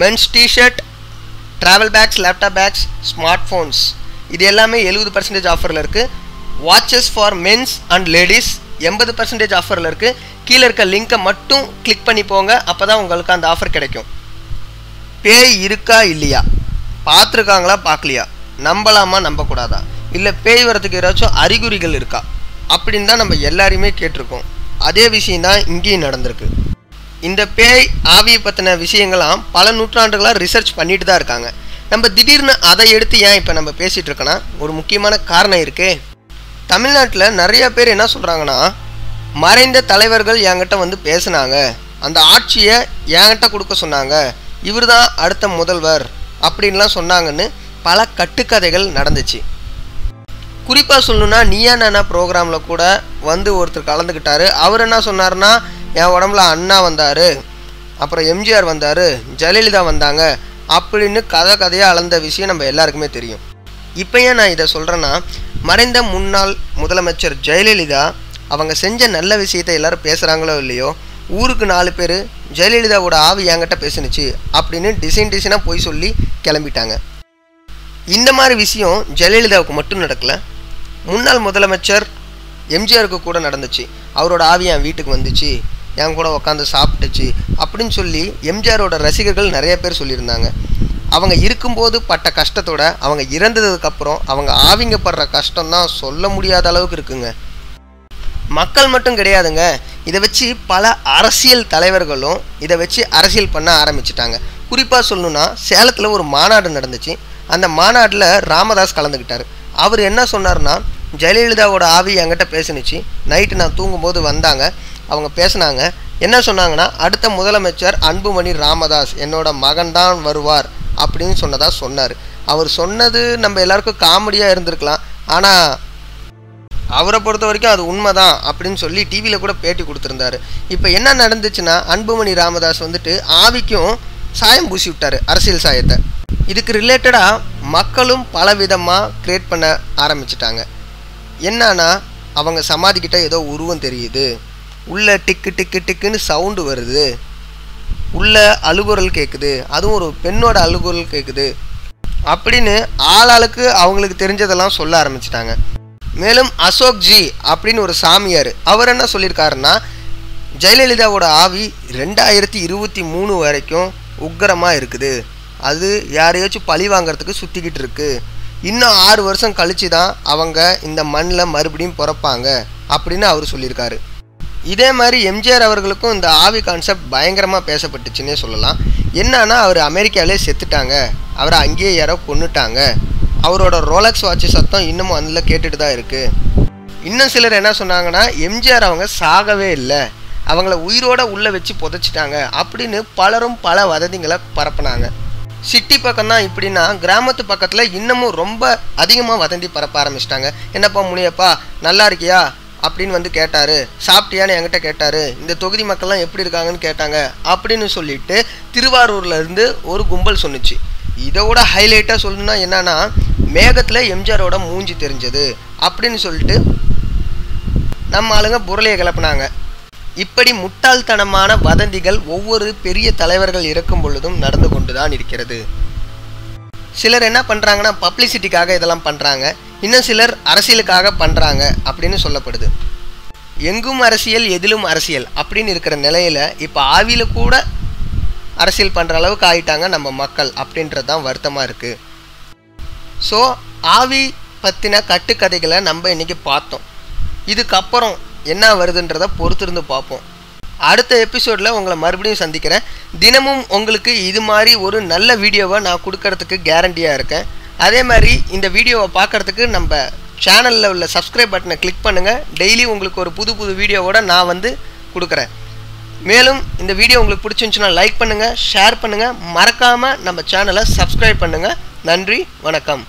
Men's tshirt, travel bags, laptop bags, smart phones இது எல்லாமே 70% ஆஃபரில் இருக்குது. Watches for men's and ladies 80% ஆஃபரில் இருக்குது. கீழே இருக்க லிங்கை மட்டும் கிளிக் பண்ணி போங்க, அப்போ தான் உங்களுக்கு அந்த ஆஃபர் கிடைக்கும். பேய் இருக்கா இல்லையா, பார்த்துருக்காங்களா பார்க்கலையா, நம்பலாமா நம்பக்கூடாதா, இல்லை பேய் வரத்துக்கு ஏதாச்சும் அறிகுறிகள் இருக்கா அப்படின்னு தான் நம்ம எல்லாரையுமே கேட்டிருக்கோம். அதே விஷயந்தான் இங்கேயும் நடந்திருக்கு. இந்த பேய் ஆவியை பற்றின விஷயங்கள்லாம் பல நூற்றாண்டுகளாக ரிசர்ச் பண்ணிட்டு தான் இருக்காங்க. நம்ம திடீர்னு அதை எடுத்து ஏன் இப்போ நம்ம பேசிகிட்டு இருக்கோன்னா ஒரு முக்கியமான காரணம் இருக்கே. தமிழ்நாட்டில் நிறைய பேர் என்ன சொல்கிறாங்கன்னா, மறைந்த தலைவர்கள் என்கிட்ட வந்து பேசுனாங்க, அந்த ஆட்சியை என்கிட்ட கொடுக்க சொன்னாங்க, இவர் தான் அடுத்த முதல்வர் அப்படின்லாம் சொன்னாங்கன்னு பல கட்டுக்கதைகள் நடந்துச்சு. குறிப்பாக சொல்லணுன்னா நீயா நானா ப்ரோக்ராமில் கூட வந்து ஒருத்தர் கலந்துக்கிட்டார். அவர் என்ன சொன்னார்னா, என் உடம்புல அண்ணா வந்தார், அப்புறம் எம்ஜிஆர் வந்தார், ஜெயலலிதா வந்தாங்க அப்படின்னு கதையாக அளந்த விஷயம் நம்ம எல்லாருக்குமே தெரியும். இப்போ ஏன் நான் இதை சொல்கிறேன்னா, மறைந்த முன்னாள் முதலமைச்சர் ஜெயலலிதா அவங்க செஞ்ச நல்ல விஷயத்தை எல்லோரும் பேசுகிறாங்களோ இல்லையோ, ஊருக்கு 4 பேர் ஜெயலலிதாவோட ஆவி என்கிட்ட பேசுனுச்சு அப்படின்னு டிசைனாக போய் சொல்லி கிளம்பிட்டாங்க. இந்த மாதிரி விஷயம் ஜெயலலிதாவுக்கு மட்டும் நடக்கலை, முன்னாள் முதலமைச்சர் எம்ஜிஆருக்கு கூட நடந்துச்சு. அவரோட ஆவி என் வீட்டுக்கு வந்துச்சு, என் கூட உட்காந்து சாப்பிட்டுச்சு அப்படின்னு சொல்லி எம்ஜிஆரோட ரசிகர்கள் நிறைய பேர் சொல்லியிருந்தாங்க. அவங்க இருக்கும்போது பட்ட கஷ்டத்தோட அவங்க இறந்ததுக்கப்புறம் அவங்க ஆவிங்க படுற கஷ்டம்தான் சொல்ல முடியாத அளவுக்கு இருக்குங்க. மக்கள் மட்டும் கிடையாதுங்க, இதை வச்சு பல அரசியல் தலைவர்களும் இதை வச்சு அரசியல் பண்ண ஆரம்பிச்சிட்டாங்க. குறிப்பாக சொல்லணுன்னா சேலத்தில் ஒரு மாநாடு நடந்துச்சு. அந்த மாநாட்டில் ராமதாஸ் கலந்துக்கிட்டார். அவர் என்ன சொன்னார்னா, ஜெயலலிதாவோட ஆவி என்கிட்ட பேசுனுச்சு, நைட்டு நான் தூங்கும்போது வந்தாங்க, அவங்க பேசுனாங்க, என்ன சொன்னாங்கன்னா, அடுத்த முதலமைச்சர் அன்புமணி ராமதாஸ் என்னோட மகன்தான் வருவார் அப்படின்னு சொன்னார். அவர் சொன்னது நம்ம எல்லாருக்கும் காமெடியாக இருந்திருக்கலாம், ஆனால் அவரை பொறுத்த வரைக்கும் அது உண்மைதான் அப்படின்னு சொல்லி டிவியில் கூட பேட்டி கொடுத்துருந்தாரு. இப்போ என்ன நடந்துச்சுன்னா, அன்புமணி ராமதாஸ் வந்துட்டு ஆவிக்கும் சாயம் பூசி விட்டார், அரசியல் சாயத்தை. இதுக்கு ரிலேட்டடாக மக்களும் பல விதமாக க்ரியேட் பண்ண ஆரம்பிச்சிட்டாங்க. என்னன்னா, அவங்க சமாதிக்கிட்ட ஏதோ உருவம் தெரியுது, உள்ள டிக்கு டிக்கு டிக்குன்னு சவுண்டு வருது, உள்ள அழுகுரல் கேட்குது, அதுவும் ஒரு பெண்ணோட அழுகுரல் கேட்குது அப்படின்னு ஆளாளுக்கு அவங்களுக்கு தெரிஞ்சதெல்லாம் சொல்ல ஆரம்பிச்சிட்டாங்க. மேலும் அசோக் ஜி அப்படின்னு ஒரு சாமியார், அவர் என்ன சொல்லியிருக்காருன்னா, ஜெயலலிதாவோட ஆவி 2023 வரைக்கும் உக்கிரமாக இருக்குது, அது யாரையாச்சும் பழி வாங்கிறதுக்கு சுற்றிக்கிட்டு இருக்கு, இன்னும் 6 வருஷம் கழிச்சு தான் அவங்க இந்த மண்ணில் மறுபடியும் பிறப்பாங்க அப்படின்னு அவர் சொல்லியிருக்காரு. இதே மாதிரி எம்ஜிஆர் அவர்களுக்கும் இந்த ஆவி கான்செப்ட் பயங்கரமாக பேசப்பட்டுச்சுன்னே சொல்லலாம். என்னன்னா, அவர் அமெரிக்காவிலே செத்துட்டாங்க, அவரை அங்கேயே யாரோ கொன்னுட்டாங்க, அவரோட ரோலக்ஸ் வாட்ச் சத்தம் இன்னமும் அதில் கேட்டுட்டு தான் இருக்குது. இன்னும் சிலர் என்ன சொன்னாங்கன்னா, எம்ஜிஆர் அவங்க சாகவே இல்லை, அவங்கள உயிரோட உள்ளே வச்சு புதைச்சிட்டாங்க அப்படின்னு பலரும் பல வதந்திகளை பரப்புனாங்க. சிட்டி பக்கம் தான் இப்படின்னா, கிராமத்து பக்கத்தில் இன்னமும் ரொம்ப அதிகமாக வதந்தி பரப்ப ஆரம்பிச்சிட்டாங்க. என்னப்பா முனியப்பா நல்லா இருக்கியா அப்படின்னு வந்து கேட்டார், சாப்பிட்டியான்னு என்கிட்ட கேட்டார், இந்த தொகுதி மக்கள்லாம் எப்படி இருக்காங்கன்னு கேட்டாங்க அப்படின்னு சொல்லிட்டு திருவாரூர்லேருந்து ஒரு கும்பல் சொன்னிச்சு. இதோட ஹைலைட்டாக சொல்லணுன்னா என்னன்னா, மேகத்தில் எம்ஜிஆரோட மூஞ்சி தெரிஞ்சது அப்படின்னு சொல்லிட்டு நம்ம ஆளுங்க புரளையை கிளப்புனாங்க. இப்படி முட்டாள்தனமான வதந்திகள் ஒவ்வொரு பெரிய தலைவர்கள் இருக்கும் பொழுதும் நடந்து கொண்டு தான் இருக்கிறது. சிலர் என்ன பண்ணுறாங்கன்னா, பப்ளிசிட்டிக்காக இதெல்லாம் பண்ணுறாங்க, இன்னும் சிலர் அரசியலுக்காக பண்ணுறாங்க அப்படின்னு சொல்லப்படுது. எங்கும் அரசியல் எதிலும் அரசியல் அப்படின்னு இருக்கிற நிலையில் இப்போ ஆவியில் கூட அரசியல் பண்ணுற அளவுக்கு ஆகிட்டாங்க நம்ம மக்கள் அப்படின்றது தான் வருத்தமாக இருக்குது. ஸோ ஆவி பற்றின கட்டுக்கதைகளை நம்ம இன்றைக்கி பார்த்தோம். இதுக்கப்புறம் என்ன வருதுன்றதை பொறுத்திருந்து பார்ப்போம். அடுத்த எபிசோடில் உங்களை மறுபடியும் சந்திக்கிறேன். தினமும் உங்களுக்கு இது மாதிரி ஒரு நல்ல வீடியோவை நான் கொடுக்கறதுக்கு கேரண்டியாக இருக்கேன். அதே மாதிரி இந்த வீடியோவை பார்க்குறதுக்கு நம்ம சேனலில் உள்ள சப்ஸ்கிரைப் பட்டனை கிளிக் பண்ணுங்கள். டெய்லி உங்களுக்கு ஒரு புது புது வீடியோவோட நான் வந்து கொடுக்குறேன். மேலும் இந்த வீடியோ உங்களுக்கு பிடிச்சிருந்துச்சுன்னா லைக் பண்ணுங்கள், ஷேர் பண்ணுங்கள், மறக்காமல் நம்ம சேனலை சப்ஸ்கிரைப் பண்ணுங்கள். நன்றி, வணக்கம்.